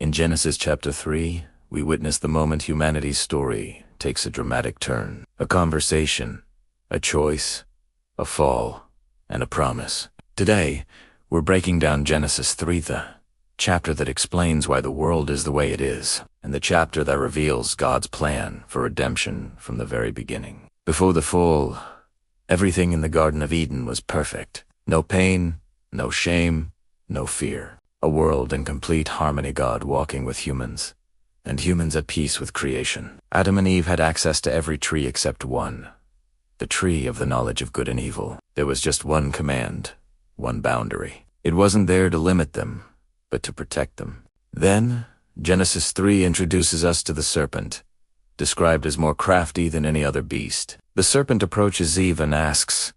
In Genesis chapter 3, we witness the moment humanity's story takes a dramatic turn. A conversation, a choice, a fall, and a promise. Today, we're breaking down Genesis 3, the chapter that explains why the world is the way it is, and the chapter that reveals God's plan for redemption from the very beginning. Before the fall, everything in the Garden of Eden was perfect. No pain, no shame, no fear. A world in complete harmony, God walking with humans, and humans at peace with creation. Adam and Eve had access to every tree except one, the tree of the knowledge of good and evil. There was just one command, one boundary. It wasn't there to limit them, but to protect them. Then, Genesis 3 introduces us to the serpent, described as more crafty than any other beast. The serpent approaches Eve and asks,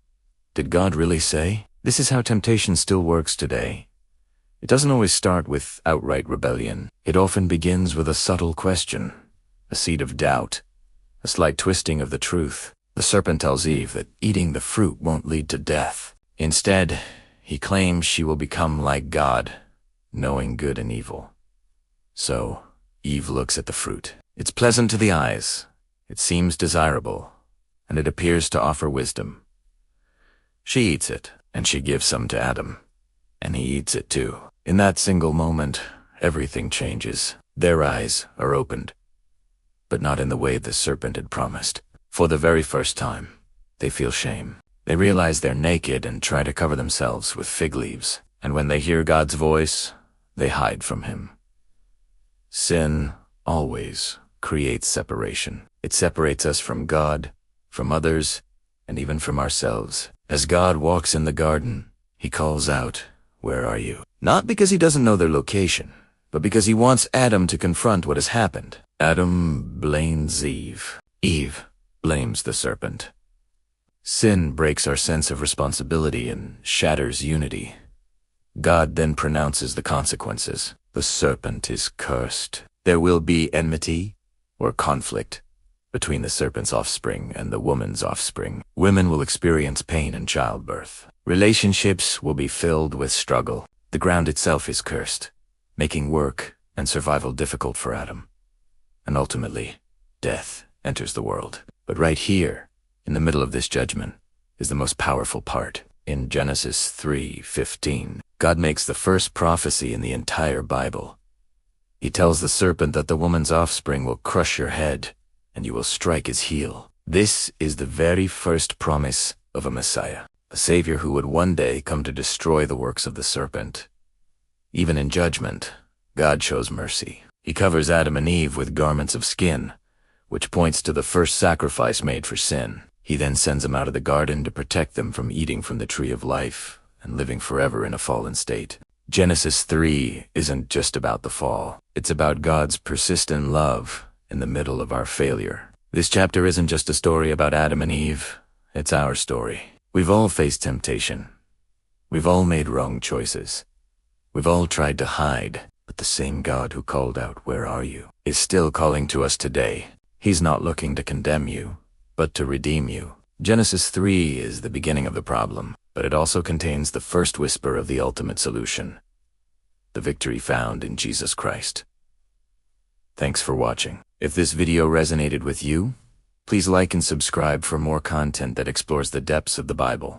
"Did God really say?" This is how temptation still works today. It doesn't always start with outright rebellion. It often begins with a subtle question, a seed of doubt, a slight twisting of the truth. The serpent tells Eve that eating the fruit won't lead to death. Instead, he claims she will become like God, knowing good and evil. So, Eve looks at the fruit. It's pleasant to the eyes, it seems desirable, and it appears to offer wisdom. She eats it, and she gives some to Adam, and he eats it too. In that single moment, everything changes. Their eyes are opened, but not in the way the serpent had promised. For the very first time, they feel shame. They realize they're naked and try to cover themselves with fig leaves. And when they hear God's voice, they hide from him. Sin always creates separation. It separates us from God, from others, and even from ourselves. As God walks in the garden, he calls out, "Where are you?" Not because he doesn't know their location, but because he wants Adam to confront what has happened. Adam blames Eve. Eve blames the serpent. Sin breaks our sense of responsibility and shatters unity. God then pronounces the consequences. The serpent is cursed. There will be enmity or conflict between the serpent's offspring and the woman's offspring. Women will experience pain in childbirth. Relationships will be filled with struggle. The ground itself is cursed, making work and survival difficult for Adam. And ultimately, death enters the world. But right here, in the middle of this judgment, is the most powerful part. In Genesis 3:15, God makes the first prophecy in the entire Bible. He tells the serpent that the woman's offspring will crush your head, and you will strike his heel. This is the very first promise of a Messiah, a Savior who would one day come to destroy the works of the serpent. Even in judgment, God shows mercy. He covers Adam and Eve with garments of skin, which points to the first sacrifice made for sin. He then sends them out of the garden to protect them from eating from the tree of life and living forever in a fallen state. Genesis 3 isn't just about the fall. It's about God's persistent love in the middle of our failure. This chapter isn't just a story about Adam and Eve. It's our story. We've all faced temptation. We've all made wrong choices. We've all tried to hide, but the same God who called out, "Where are you?" is still calling to us today. He's not looking to condemn you, but to redeem you. Genesis 3 is the beginning of the problem, but it also contains the first whisper of the ultimate solution, the victory found in Jesus Christ. Thanks for watching. If this video resonated with you, please like and subscribe for more content that explores the depths of the Bible.